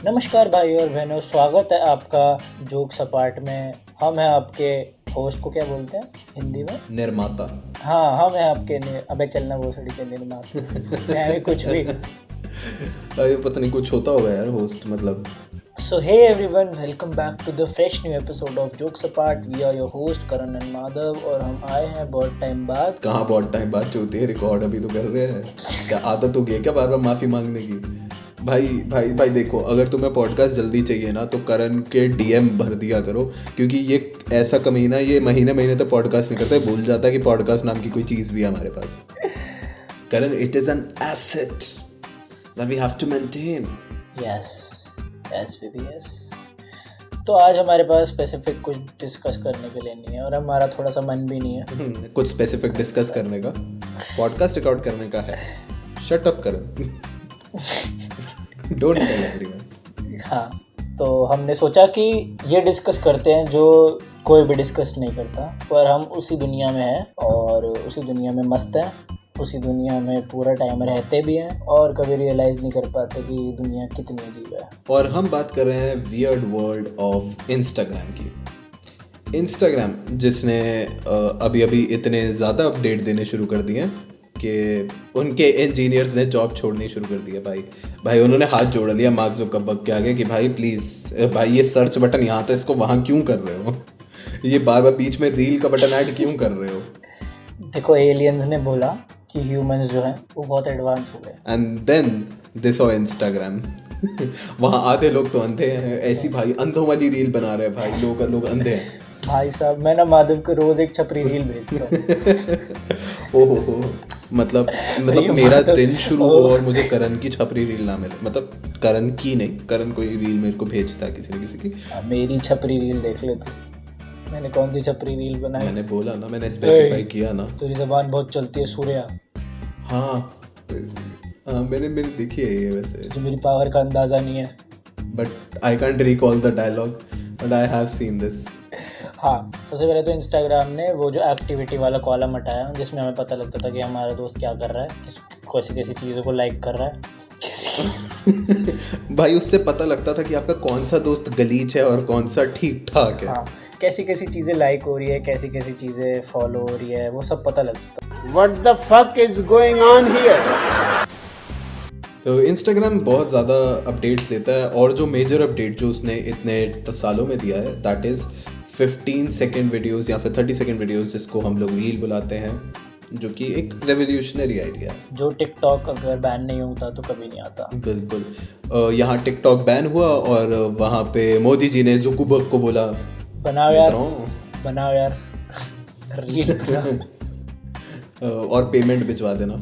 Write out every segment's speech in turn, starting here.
नमस्कार भाई और बहनों, स्वागत है आपका जोक सपाट में। हम हैं आपके होस्ट को क्या बोलते हैं हिंदी में? निर्माता। हाँ, हम हैं आपके अबे चलना भोसड़ी के निर्माता है भी कुछ भी। अरे पता नहीं कुछ होता होगा यार होस्ट मतलब। So hey everyone, welcome back to the fresh new episode of Jokes Apart. We are your host Karan and Madhav और हम आए हैं बहुत टाइम बाद। कहाँ बहुत टाइम बाद जो होती है, रिकॉर्ड अभी तो कर रहे हैं। क्या आदत हो गई क्या बार बार माफ़ी मांगने की? भाई देखो, अगर तुम्हें पॉडकास्ट जल्दी चाहिए ना तो करण के डीएम भर दिया करो, क्योंकि ये ऐसा कमीना ये महीने तक पॉडकास्ट नहीं करता, भूल जाता है कि पॉडकास्ट नाम की कोई चीज़ भी है हमारे पास। Karan, it is an asset that we have to maintain. Yes baby yes. तो आज हमारे पास स्पेसिफिक कुछ डिस्कस करने के लिए नहीं है और हमारा थोड़ा सा मन भी नहीं है कुछ स्पेसिफिक डिस्कस करने का, पॉडकास्ट रिकॉर्ड करने का है। Shut up Karan, don't tell everyone. हाँ, तो हमने सोचा कि ये डिस्कस करते हैं जो कोई भी डिस्कस नहीं करता, पर हम उसी दुनिया में हैं और उसी दुनिया में मस्त हैं, उसी दुनिया में पूरा टाइम रहते भी हैं और कभी रियलाइज़ नहीं कर पाते कि दुनिया कितनी अजीब है। और हम बात कर रहे हैं वियर्ड वर्ल्ड ऑफ इंस्टाग्राम की। इंस्टाग्राम जिसने अभी इतने ज़्यादा अपडेट देने शुरू कर दिए हैं कि उनके इंजीनियर्स ने जॉब छोड़नी शुरू कर दी है। भाई उन्होंने हाथ जोड़ लिया मार्क ज़ुकरबर्ग के आगे कि भाई प्लीज़ भाई ये सर्च बटन यहाँ था, इसको वहाँ क्यों कर रहे हो? ये बार बार बीच में रील का बटन ऐड क्यों कर रहे हो? देखो, एलियंस ने बोला कि ह्यूमंस जो हैं वो बहुत एडवांस हो गए। And then this on Instagram. वहाँ आधे लोग तो अंधे हैं, ऐसी भाई अंधों वाली रील बना रहे हैं भाई, लोग अंधे हैं। भाई साहब, मैं ना माधव को रोज एक छपरी रील भेजता हूँ। ओहो, मतलब मेरा दिन शुरू हो और मुझे करण की छपरी रील ना मिले, मतलब करण की नहीं, करण कोई रील मेरे को भेजता है किसी की। मेरी छपरी रील देख ले तू, मैंने कौन सी छपरी रील बनाई? मैंने बोला ना, मैंने स्पेसिफाई किया ना। तेरी ज़बान बहुत चलती है सूर्या। हाँ मैंने देखी है ये वैसे, जो मेरी पावर का अंदाज़ा नहीं है, but I can't recall the dialogue, but I have seen this. हाँ, सबसे पहले तो इंस्टाग्राम ने वो जो एक्टिविटी वाला कॉलम हटाया जिसमें हमें पता लगता था कि हमारा दोस्त क्या कर रहा है, कैसी चीज़ों को लाइक कर रहा है। भाई उससे पता लगता था कि आपका कौन सा दोस्त गलीच है और कौन सा ठीक ठाक है। हाँ, कैसी चीज़ें लाइक हो रही है, कैसी चीज़ें फॉलो हो रही है, वो सब पता लगता। What the fuck is going on here? तो इंस्टाग्राम बहुत ज़्यादा अपडेट्स देता है और जो मेजर अपडेट जो उसने इतने सालों में दिया है दैट इज़ 15 सेकेंड वीडियोज़ या फिर 30 सेकेंड वीडियोज़, जिसको हम लोग रील बुलाते हैं, जो कि एक रेवोल्यूशनरी आइडिया है। जो टिकटॉक अगर बैन नहीं होता तो कभी नहीं आता। बिल्कुल, यहाँ टिकटॉक बैन हुआ और वहाँ पे मोदी जी ने ज़ुकरबर्ग को बोला बनाओ यार रील बना और पेमेंट भिजवा देना।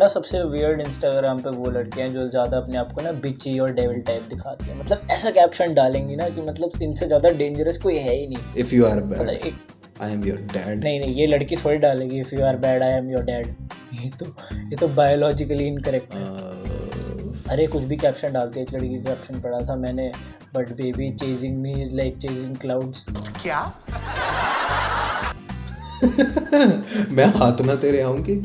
ना सबसे वियर्ड इंस्टाग्राम पे वो लड़कियां जो ज़्यादा अपने आप को ना बिची और डेविल टाइप दिखाती हैं, मतलब ऐसा कैप्शन डालेंगी ना कि मतलब इनसे ज़्यादा डेंजरस कोई है ही नहीं। If you are bad I am your dad. नहीं, ये लड़की थोड़ी डालेगी if you are bad I am your dad. ये तो बायोलॉजिकली इनकरेक्ट है। अरे कुछ भी कैप्शन डालती है। एक लड़की का कैप्शन पढ़ा था मैंने, but baby chasing me is like chasing clouds. क्या? मैं हाथ ना तेरे आऊंगी।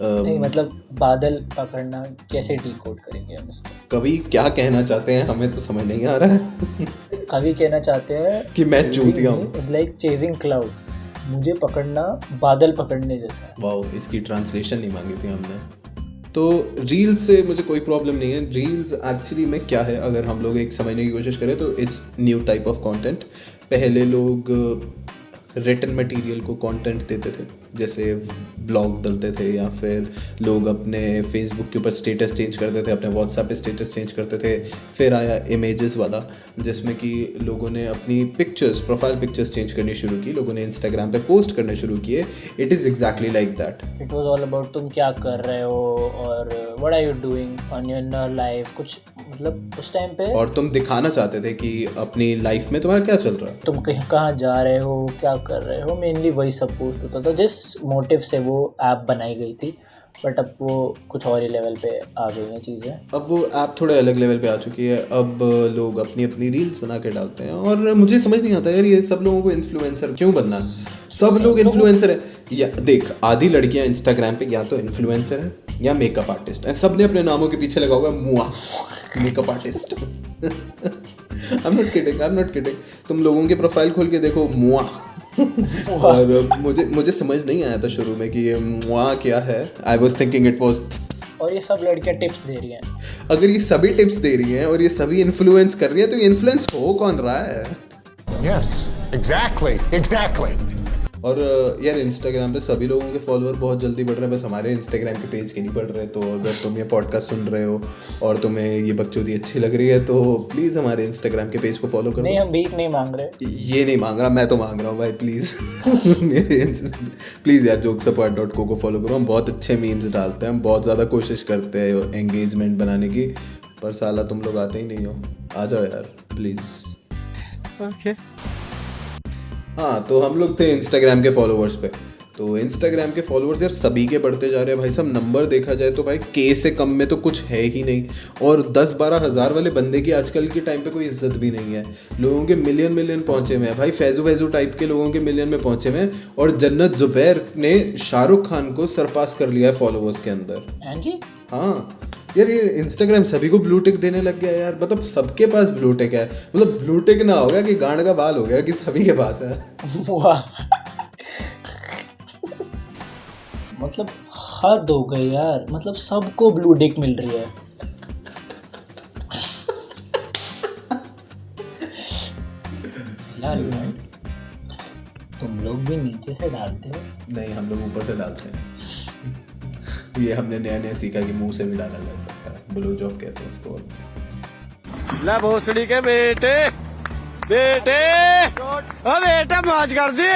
नहीं, मतलब बादल पकड़ना कैसे डिकोड करेंगे हम इसको? कवि क्या कहना चाहते हैं हमें तो समझ नहीं आ रहा है। कवि कहना चाहते हैं कि मैं चूतिया हूँ, इज लाइक चेजिंग क्लाउड, मुझे पकड़ना बादल पकड़ने जैसा है। वाओ, इसकी ट्रांसलेशन नहीं मांगी थी हमने। तो रील्स से मुझे कोई प्रॉब्लम नहीं है। रील्स एक्चुअली में क्या है, अगर हम लोग एक समझने की कोशिश करें तो it's new type of content. पहले लोग रिटन मटेरियल को कंटेंट देते थे, जैसे ब्लॉग डालते थे या फिर लोग अपने फेसबुक के ऊपर स्टेटस चेंज करते थे, अपने व्हाट्सएप पे स्टेटस चेंज करते थे। फिर आया इमेजेस वाला, जिसमें कि लोगों ने अपनी पिक्चर्स, प्रोफाइल पिक्चर्स चेंज करनी शुरू की, लोगों ने इंस्टाग्राम पे पोस्ट करने शुरू किए। It is exactly like that. It was all about तुम क्या कर रहे हो और what are you doing on your life, कुछ मतलब उस टाइम पे। और तुम दिखाना चाहते थे कि अपनी लाइफ में तुम्हारा क्या चल रहा है, तुम कहाँ जा रहे हो, क्या कर रहे हो। मेनली वही सब पोस्ट होता था जिस मोटिव से वो ऐप बनाई गई थी, बट अब वो कुछ और ही लेवल पे आ गई हैं चीज़ें। अब वो ऐप थोड़े अलग लेवल पे आ चुकी है। अब लोग अपनी अपनी रील्स बना के डालते हैं और मुझे समझ नहीं आता यार, ये सब लोगों को इन्फ्लुएंसर क्यों बनना है? सब लोग इन्फ्लुएंसर है। या देख, आधी लड़कियां इंस्टाग्राम पे या तो इन्फ्लुएंसर हैं या मेकअप आर्टिस्ट हैं, सब ने अपने नामों के पीछे लगा हुआ है मुआ makeup artist. I'm not kidding। तुम लोगों के प्रोफाइल खोल के देखो मुआ। और मुझे समझ नहीं आया था शुरू में कि ये मुआ क्या है। I was thinking it was. और ये सब लड़कियां टिप्स दे रही हैं। अगर ये सभी टिप्स दे रही हैं और ये सभी इन्फ्लुएंस कर रही हैं तो ये इन्फ्लुएंस हो कौन रहा है? Yes, exactly. और यार इंस्टाग्राम पे सभी लोगों के फॉलोअर बहुत जल्दी बढ़ रहे हैं, बस हमारे इंस्टाग्राम के पेज के नहीं बढ़ रहे। तो अगर तुम ये पॉडकास्ट सुन रहे हो और तुम्हें ये बकचोदी अच्छी लग रही है तो प्लीज़ हमारे इंस्टाग्राम के पेज को फॉलो करो। नहीं, हम भीख नहीं मांग रहे। ये नहीं मांग रहा, मैं तो मांग रहा हूँ भाई, प्लीज़। प्लीज़ यार jokesapart.co को फॉलो करो। हम बहुत अच्छे मीम्स डालते हैं, हम बहुत ज़्यादा कोशिश करते हैं एंगेजमेंट बनाने की, पर साला तुम लोग आते ही नहीं हो। आ जाओ यार प्लीज़। Okay. हाँ, तो हम लोग थे इंस्टाग्राम के फॉलोअर्स पे। तो इंस्टाग्राम के फॉलोअर्स यार सभी के बढ़ते जा रहे हैं भाई। सब नंबर देखा जाए तो भाई के से कम में तो कुछ है ही नहीं। और 10-12 हज़ार वाले बंदे की आजकल के टाइम पे कोई इज्जत भी नहीं है। लोगों के मिलियन पहुंचे हुए हैं भाई। फैजू टाइप के लोगों के मिलियन में पहुंचे हुए हैं। और जन्नत जुबैर ने शाहरुख खान को सरपास कर लिया है फॉलोअर्स के अंदर। हाँ जी। हाँ यार, ये इंस्टाग्राम सभी को ब्लू टिक देने लग गया यार। मतलब सबके पास ब्लू टिक है। मतलब ब्लू टिक ना हो गया कि गांड का बाल हो गया कि सभी के पास है। वाह, मतलब हद हो गई यार। मतलब सबको ब्लू टिक मिल रही है। यार तुम लोग भी नीचे से डालते हो? नहीं, हम लोग ऊपर से डालते हैं। ये हमने नया सीखा कि मुंह से भी डाला जा सकता है। ब्लो जॉब कहते हैं इसको। ला भोसड़ी के बेटे मौज कर दी।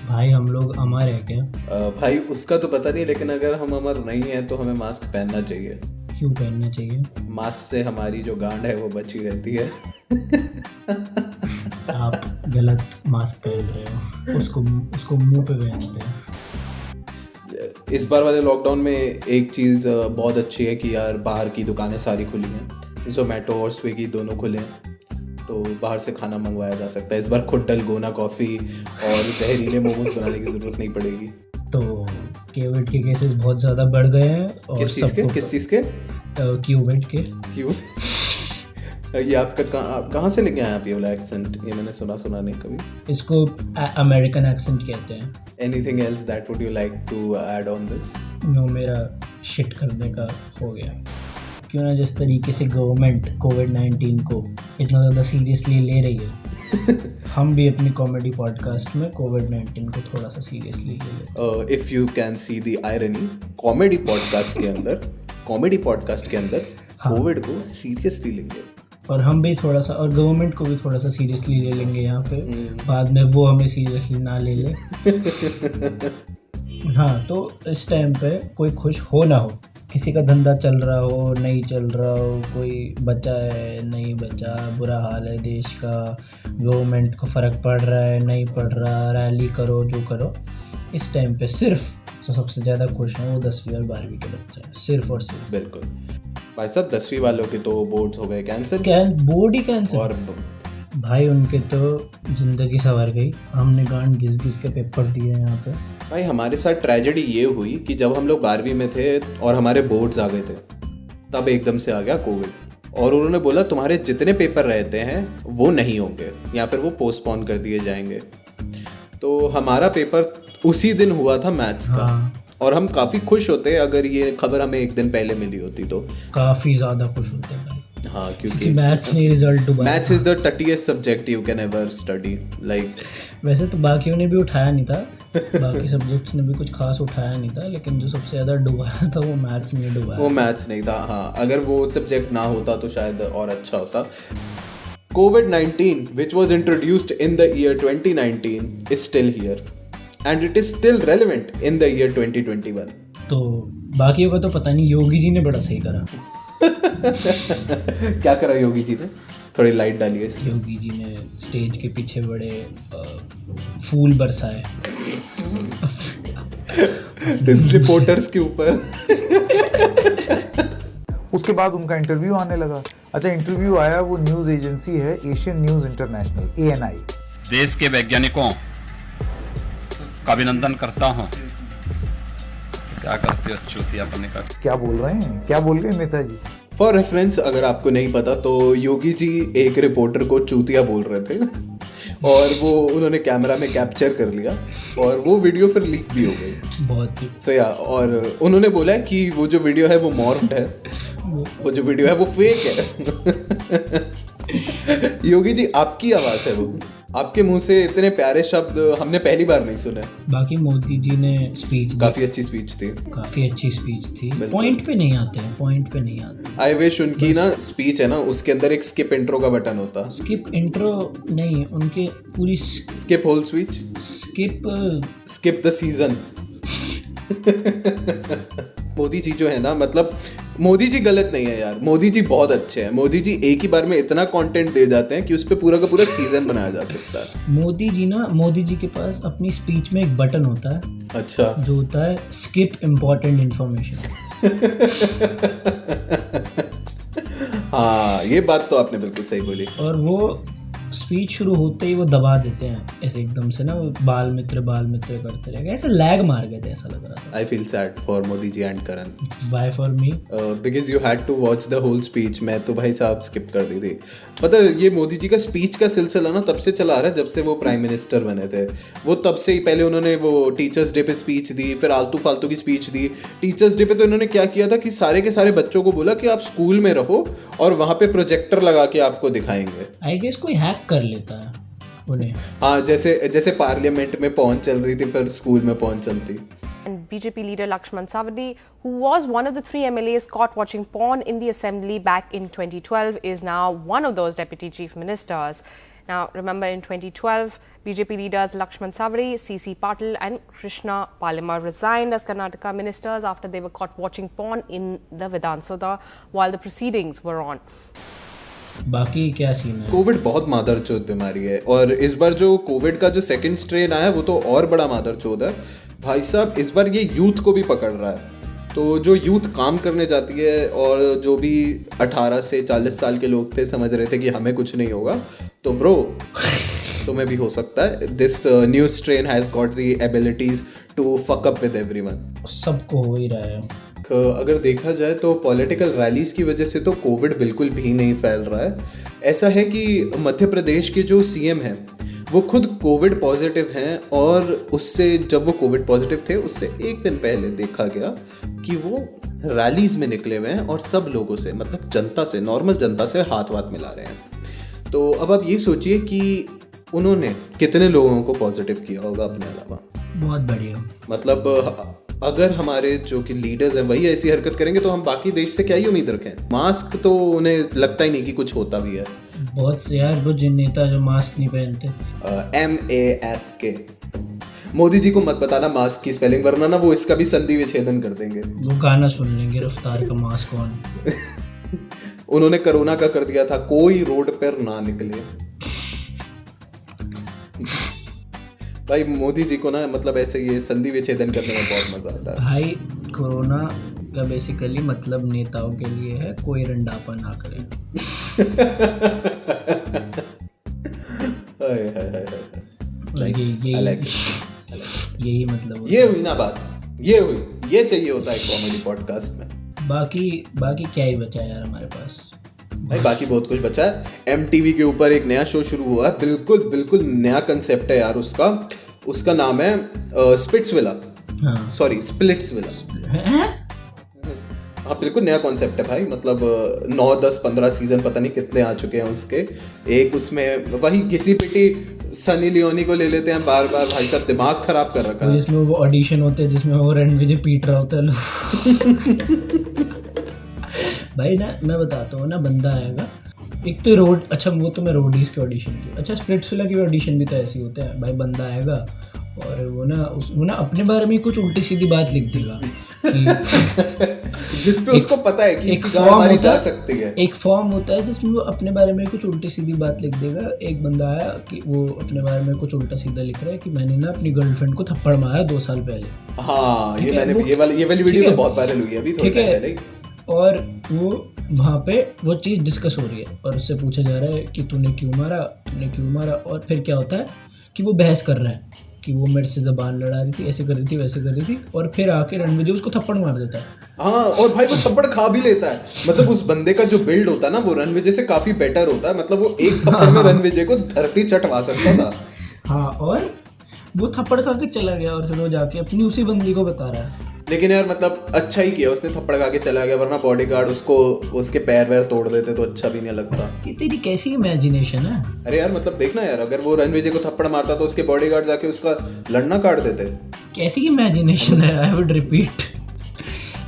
भाई हम लोग अमर है क्या? भाई उसका तो पता नहीं, लेकिन अगर हम अमर नहीं है तो हमें मास्क पहनना चाहिए। क्यों पहनना चाहिए? मास्क से हमारी जो गांड है वो बची रहती है। आप गलत मास्क पहन रहे हो। उसको मुंह पे पहनते हैं। इस बार वाले लॉकडाउन में एक चीज़ बहुत अच्छी है कि यार बाहर की दुकानें सारी खुली हैं। जोमेटो और स्विगी दोनों खुले हैं, तो बाहर से खाना मंगवाया जा सकता है। इस बार खुद डलगोना कॉफ़ी और जहरीले मोमोज बनाने की ज़रूरत नहीं पड़ेगी। तो कोविड के केसेस बहुत ज़्यादा बढ़ गए हैं। और किस चीज़ के? कोविड के। क्यों? ये आपका कहाँ से लेके आए आप ये वाला एक्सेंट? ये मैंने सुना नहीं कभी। इसको अमेरिकन एक्सेंट कहते हैं। Anything else that would you like to add on this? No, मेरा शिट करने का हो गया। क्यों ना जिस तरीके से गवर्नमेंट कोविड-19 को इतना ज़्यादा सीरियसली ले रही है, हम भी अपनी कॉमेडी पॉडकास्ट में कोविड-19 को थोड़ा सा सीरियसली ले लें। If you can see the irony, comedy podcast के अंदर कोविड को सीरियसली लेंगे और हम भी थोड़ा सा, और गवर्नमेंट को भी थोड़ा सा सीरियसली ले लेंगे यहाँ पे। बाद में वो हमें सीरियसली ना ले ले। हाँ, तो इस टाइम पे कोई खुश हो ना हो, किसी का धंधा चल रहा हो नहीं चल रहा हो, कोई बचा है नहीं बचा, बुरा हाल है देश का, गवर्नमेंट को फ़र्क पड़ रहा है नहीं पड़ रहा, रैली करो जो करो, इस टाइम पे सिर्फ जो सबसे ज़्यादा खुश हैं वो 10वीं और 12वीं के बच्चे हैं, सिर्फ और सिर्फ। बिल्कुल भाई साहब, 10वीं वालों के तो बोर्ड्स हो गए कैंसिल। बोर्ड ही कैंसिल। और भाई उनके तो ज़िंदगी संवर गई। हमने गांड घिस के पेपर दिए यहाँ पे। भाई हमारे साथ ट्रेजेडी ये हुई कि जब हम लोग 12वीं में थे और हमारे बोर्ड्स आ गए थे, तब एकदम से आ गया कोविड और उन्होंने बोला तुम्हारे जितने पेपर रहते हैं वो नहीं होंगे या फिर वो पोस्टपोन कर दिए जाएंगे। तो हमारा पेपर उसी दिन हुआ था मैथ्स का। हाँ। और हम काफ़ी खुश होते अगर ये खबर हमें एक दिन पहले मिली होती तो। काफ़ी ज़्यादा खुश होते हैं भाई। हाँ, क्योंकि मैथ्स ने रिजल्ट डुबा। Maths is the toughest subject you can ever study. Like वैसे तो बाकियों ने भी उठाया नहीं था, बाकी सब्जेक्ट्स ने भी कुछ खास उठाया नहीं था, लेकिन जो सबसे ज़्यादा डुबाया था वो मैथ्स ने डुबाया। वो मैथ्स नहीं था। हाँ, अगर वो सब्जेक्ट ना होता तो शायद और अच्छा होता। COVID-19 which was introduced in the year 2019 is still here and it is still relevant in the year 2021. तो बाकियों का तो पता नहीं, योगी जी ने बड़ा सही करा। क्या करा योगी जी ने? थोड़ी लाइट डालिए इसमें। योगी जी ने स्टेज के पीछे बड़े फूल बरसाए रिपोर्टर्स के ऊपर। उसके बाद उनका इंटरव्यू आने लगा। अच्छा, इंटरव्यू आया, वो न्यूज़ एजेंसी है एशियन न्यूज़ इंटरनेशनल, ANI। देश के वैज्ञानिकों आपका अभिनंदन करता हूँ। क्या करते हो चूतियापने का? क्या बोल रहे हैं, क्या बोल गए नेताजी? फॉर रेफरेंस, अगर आपको नहीं पता तो योगी जी एक रिपोर्टर को चूतिया बोल रहे थे और वो उन्होंने कैमरा में कैप्चर कर लिया और वो वीडियो फिर लीक भी हो गई। बहुत ही सो या, और उन्होंने बोला कि वो जो वीडियो है वो मॉर्फ्ड है, वो जो वीडियो है वो फेक है। योगी जी, आपकी आवाज़ है वो, आपके मुंह से इतने प्यारे शब्द हमने पहली बार नहीं सुने। बाकी मोदी जी ने स्पीच काफी अच्छी स्पीच थी, काफी अच्छी स्पीच थी। पॉइंट पे नहीं आते हैं, पॉइंट पे नहीं आते। आई विश उनकी ना स्पीच है ना, उसके अंदर एक स्किप इंट्रो का बटन होता। स्किप इंट्रो नहीं, उनके पूरी skip whole speech, skip the season. Modi ji जो है ना, मतलब मोदी जी गलत नहीं है यार, मोदी जी बहुत अच्छे हैं। मोदी जी एक ही बार में इतना कंटेंट दे जाते हैं कि उस पे पूरा का पूरा सीजन बनाया जा सकता है। मोदी जी के पास अपनी स्पीच में एक बटन होता है, अच्छा, जो होता है स्किप इम्पोर्टेंट इंफॉर्मेशन। हाँ, ये बात तो आपने बिल्कुल सही बोली। और वो स्पीच शुरू होते ही वो दबा देते हैं ऐसे एकदम से ना, वो बाल मित्र करते रह गए, ऐसे लैग मार गए थे, ऐसा लग रहा था। I feel sad for Modi ji and Karan. Why for me? Because you had to watch the whole speech. मैं तो भाई साहब स्किप कर दी थी। पता है, ये मोदी जी का स्पीच का सिलसिला ना तब से चला आ रहा है जब से वो प्राइम मिनिस्टर बने थे। वो तब से ही, पहले उन्होंने वो टीचर्स डे पे स्पीच दी, फिर आलतू फालतू की स्पीच दी। टीचर्स डे पे तो इन्होंने क्या किया था कि सारे के सारे बच्चों को बोला कि आप स्कूल में रहो और वहाँ पे प्रोजेक्टर लगा के आपको दिखाएंगे। आई गेस कोई हैक कर लेता है उन्हें। हाँ, जैसे पार्लियामेंट में पहुंच चल रही थी, फिर स्कूल में पहुंच चलती। And BJP leader Lakshman Savadi, who was one of the 3 MLAs caught watching porn in the assembly back in 2012, is now one of those deputy chief ministers. Now, remember in 2012, BJP leaders Lakshman Savadi, C.C. Patil and Krishna Palima resigned as Karnataka ministers after they were caught watching porn in the Vidhan Sabha while the proceedings were on. बाकी क्या scene है? Covid बहुत मादरचोद बीमारी है और इस बार जो Covid का जो सेकंड स्ट्रेन आया वो तो और बड़ा मादरचोद है भाई साहब। इस बार ये यूथ को भी पकड़ रहा है। तो जो यूथ काम करने जाती है और जो भी 18 से 40 साल के लोग थे, समझ रहे थे कि हमें कुछ नहीं होगा, तो ब्रो तुम्हें भी हो सकता है। This new strain has got the abilities to fuck up with everyone. सबको हो ही रहा है। अगर देखा जाए तो पॉलिटिकल रैलीज की वजह से तो कोविड बिल्कुल भी नहीं फैल रहा है। ऐसा है कि मध्य प्रदेश के जो सीएम हैं वो खुद कोविड पॉजिटिव हैं और उससे, जब वो कोविड पॉजिटिव थे उससे एक दिन पहले देखा गया कि वो रैलीज में निकले हुए हैं और सब लोगों से, मतलब जनता से, नॉर्मल जनता से हाथ वाथ मिला रहे हैं। तो अब आप ये सोचिए कि उन्होंने कितने लोगों को पॉजिटिव किया होगा अपने अलावा। बहुत बढ़िया। मतलब अगर हमारे जो कि लीडर्स हैं वही ऐसी हरकत करेंगे तो हम बाकी देश से क्या ही उम्मीद रखें। मास्क तो उन्हें लगता ही नहीं कि कुछ होता भी है। बहुत से यार वो जिन नेता जो मास्क नहीं पहनते, MASK। मोदी जी को मत बताना मास्क की स्पेलिंग, वरना ना वो इसका भी संधि विच्छेदन कर देंगे। वो गाना सुन लेंगे रफ्तार का मास्क ऑन। उन्होंने कोरोना का कर दिया था, कोई रोड पर ना निकले। भाई मोदी जी को ना, मतलब ऐसे ये संधि विच्छेदन करने में बहुत मजा आता है। भाई कोरोना का बेसिकली मतलब नेताओं के लिए है कोई रंडापा ना करे। यही मतलब ये हुई ना बात, ये हुई, ये चाहिए होता है कॉमेडी पॉडकास्ट में। बाकी क्या ही बचा यार हमारे पास। भाई बाकी बहुत कुछ बचा है। MTV के ऊपर एक नया शो शुरू हुआ है, बिल्कुल नया कंसेप्ट है यार उसका नाम है स्प्लिट्सविला। हाँ। Sorry, Splitsvilla. हाँ, बिल्कुल नया कॉन्सेप्ट है भाई। मतलब 9, 10, 15 सीजन पता नहीं कितने आ चुके हैं उसके। एक उसमें वही घिसी पिटी सनी लियोनी को ले लेते हैं बार भाई साहब, दिमाग खराब कर रखा है। जिसमें वो ऑडिशन होते हैं जिसमें वो रणविजय पीट रहा होता है। भाई ना मैं बताता हूँ ना, बंदा आएगा एक तो रोड, अच्छा वो तो मैं रोडीज के ऑडिशन की, अच्छा स्प्लिट्सविला की ऑडिशन भी तो ऐसे होते हैं भाई। बंदा आएगा और वो ना अपने बारे में कुछ उल्टी सीधी बात लिख देगा जिसपे उसको पता है कि इसकी गाँव मारी जा सकती है। एक फॉर्म होता है जिसमें वो अपने बारे में कुछ उल्टी सीधी बात लिख देगा। एक बंदा आया कि वो अपने बारे में कुछ उल्टा सीधा लिख रहा है कि मैंने ना अपनी गर्लफ्रेंड को थप्पड़ मारा 2 साल पहले। हाँ, ये वाली वीडियो तो बहुत वायरल हुई है अभी थोड़े टाइम पहले। और वो वहाँ पे वो चीज़ डिस्कस हो रही है और उससे पूछा जा रहा है कि तूने क्यों मारा। और फिर क्या होता है कि वो बहस कर रहा है कि वो मेरे से ज़बान लड़ा रही थी, ऐसे कर रही थी, वैसे कर रही थी, और फिर आके रणविजय उसको थप्पड़ मार देता है। हाँ, और भाई वो थप्पड़ खा भी लेता है। मतलब उस बंदे का जो बिल्ड होता है ना वो रणविजय से काफी बेटर होता है। मतलब वो एक थप्पड़ में रणविजय को धरती चटवा सकता था। हाँ, और वो थप्पड़ खा के चला गया और फिर वो जाके अपनी उसी बंदी को बता रहा है। लेकिन यार मतलब अच्छा ही किया उसने, थप्पड़ खा के चला गया, वरना बॉडीगार्ड उसको उसके पैर वैर तोड़ देते तो अच्छा भी नहीं लगता। ये तेरी कैसी इमेजिनेशन है? अरे यार मतलब देखना यार, अगर वो रणविजय को थप्पड़ मारता तो उसके बॉडीगार्ड जाके उसका लड़ना काट देते। कैसी इमेजिनेशन है? I would repeat.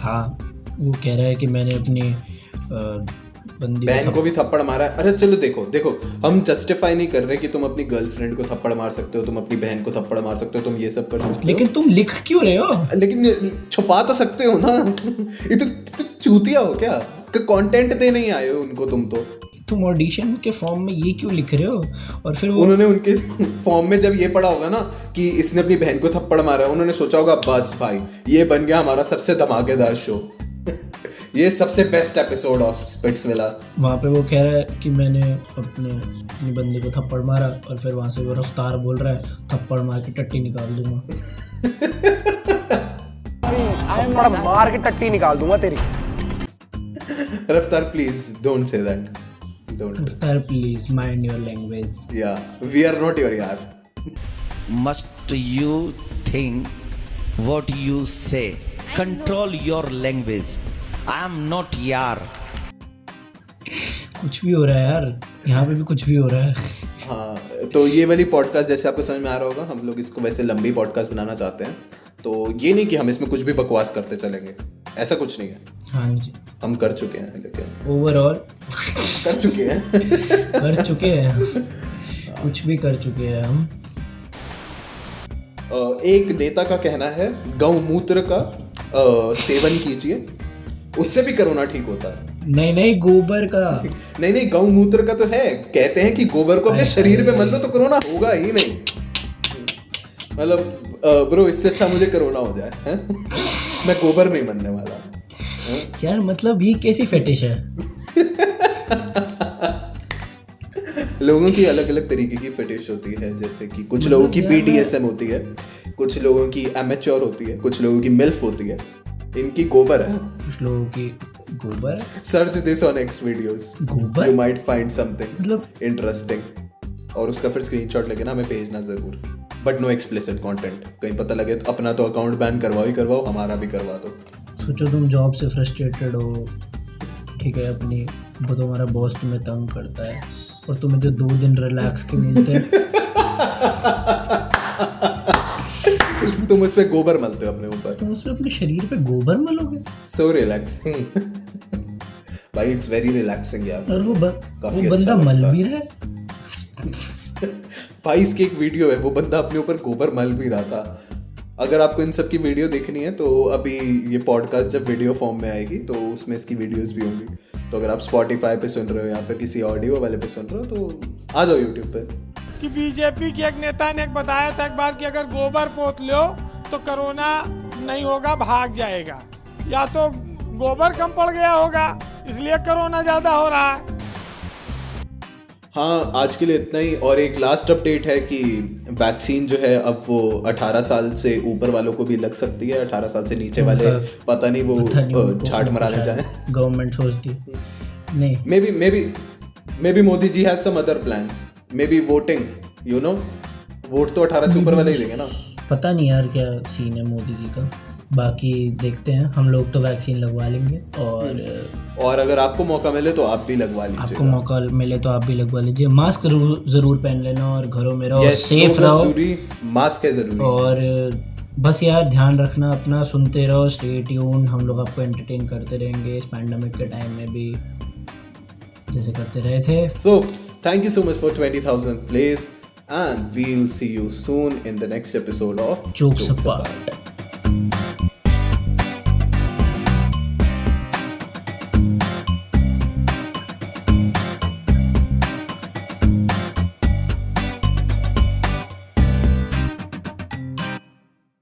हाँ, वो कह रहा है कि मैंने अपनी बंदी बहन को भी थप्पड़ मारा है। अरे चलो देखो हम जस्टिफाई नहीं कर रहे कि तुम अपनी गर्लफ्रेंड को थप्पड़ मार सकते हो, तुम अपनी बहन को थप्पड़ मार सकते हो, तुम ये सब कर सकते हो, लेकिन तुम लिख क्यों रहे हो? लेकिन छुपा तो सकते हो ना। ये तो चूतिया हो क्या? कंटेंट दे नहीं आए हो उनको तुम ऑडिशन के फॉर्म में ये क्यों लिख रहे हो? और फिर वो उन्होंने उनके फॉर्म में जब ये पढ़ा होगा ना कि इसने अपनी बहन को थप्पड़ मारा, उन्होंने सोचा होगा बस भाई ये बन गया हमारा सबसे धमाकेदार शो। ये सबसे बेस्ट एपिसोड ऑफ स्पिट्सविला। वहाँ पे वो कह रहा है कि मैंने अपनी बंदे को थप्पड़ मारा, और फिर वहाँ से वो रफ्तार बोल रहा है थप्पड़ मार के टट्टी निकाल दूंगा। थप्पड़ मार के टट्टी निकाल दूंगा तेरी। रफ्तार please don't say that, don't. रफ्तार प्लीज माइंड योर लैंग्वेज। या वी आर नॉट योर यार। Must you think what you say? Control your language. I am not यार। कुछ भी हो रहा है यार, यहाँ पे भी कुछ भी हो रहा है। हाँ, तो ये वाली पॉडकास्ट जैसे आपको समझ में आ रहा होगा, हम लोग इसको वैसे लंबी पॉडकास्ट बनाना चाहते हैं। तो ये नहीं कि हम इसमें कुछ भी बकवास करते चलेंगे, ऐसा कुछ नहीं है। हाँ जी, हम कर चुके हैं, लेकिन ओवरऑल कर चुके हैं कुछ भी कर चुके हैं हम। एक नेता का कहना है गौमूत्र का सेवन कीजिए, उससे भी कोरोना ठीक होता है। नहीं, गोबर का। नहीं, गौमूत्र का तो है, कहते हैं कि गोबर को अपने शरीर पे मल लो तो कोरोना होगा ही नहीं। मतलब ब्रो इससे अच्छा मुझे कोरोना हो जाए हैं? मैं गोबर नहीं मनने वाला यार। मतलब ये कैसी फेटिश है? लोगों की अलग अलग तरीके की फेटिश होती है, जैसे कि कुछ लोगों की BDSM होती है, कुछ लोगों की एमेच्योर होती है, कुछ लोगों की मिल्फ होती है। इनकी गोबर है, कुछ लोगों की गोबर। Search this on X videos, गोबर? यू माइट फाइंड समथिंग मतलब इंटरेस्टिंग, और उसका फिर स्क्रीनशॉट लेके ना हमें भेजना जरूर, बट नो एक्सप्लिसिट कंटेंट। कहीं पता लगे तो अपना तो अकाउंट बैन करवाओ, हमारा भी करवा दो। सोचो तुम जॉब से फ्रस्ट्रेटेड हो, ठीक है, अपनी वो तुम्हारा बॉस तुम्हें तंग करता है, और तुम्हें जो 2 दिन रिलैक्स के मिलते हैं तुम उसमें गोबर मलते हो अपने ऊपर, तुम उसमें अपने शरीर पे गोबर मलोगे। सो रिलैक्सिंग भाई, इट्स वेरी रिलैक्सिंग यार। और वो काफी बंदा अच्छा मल भी रहा है भाई। इसकी एक वीडियो है, वो बंदा अपने ऊपर गोबर मल भी रहा था। अगर आपको इन सब की वीडियो देखनी है तो अभी ये पॉडकास्ट जब वीडियो फॉर्म में आएगी तो उसमें इसकी वीडियोस भी होंगी। तो अगर आप स्पॉटिफाई पे सुन रहे हो या फिर किसी ऑडियो वाले पे सुन रहे हो तो आ जाओ यूट्यूब पे। कि बीजेपी के एक नेता ने बताया था एक बार कि अगर गोबर पोत लो तो कोरोना नहीं होगा, भाग जाएगा। या तो गोबर कम पड़ गया होगा इसलिए कोरोना ज्यादा हो रहा है। हाँ, आज के लिए इतना ही। और एक लास्ट अपडेट है कि वैक्सीन जो है अब वो 18 साल से ऊपर वालों को भी लग सकती है। 18 साल से नीचे वाले पता नहीं वो झाट मराने जाए, गवर्नमेंट सोचती नहीं। Maybe Modi ji has some other plans, maybe voting, you know, vote तो 18 से ऊपर वाले ही देंगे ना। पता नहीं यार क्या सीन है मोदी जी का, बाकी देखते हैं। हम लोग तो वैक्सीन लगवा लेंगे, और अगर आपको मौका मिले तो आप भी लगवा लीजिए। आपको मौका मिले तो आप भी लगवा लीजिए। मास्क जरूर पहन लेना और घरों में रहो, सेफ रहो। मास्क है जरूरी। और बस यार ध्यान रखना अपना, सुनते रहो, स्टे ट्यून। हम लोग आपको एंटरटेन करते रहेंगे इस पैंडेमिक के टाइम में भी, जैसे करते रहे थे। So thank you so much for 20,000 plays, and we'll see you soon in the next episode of Jokes Apart.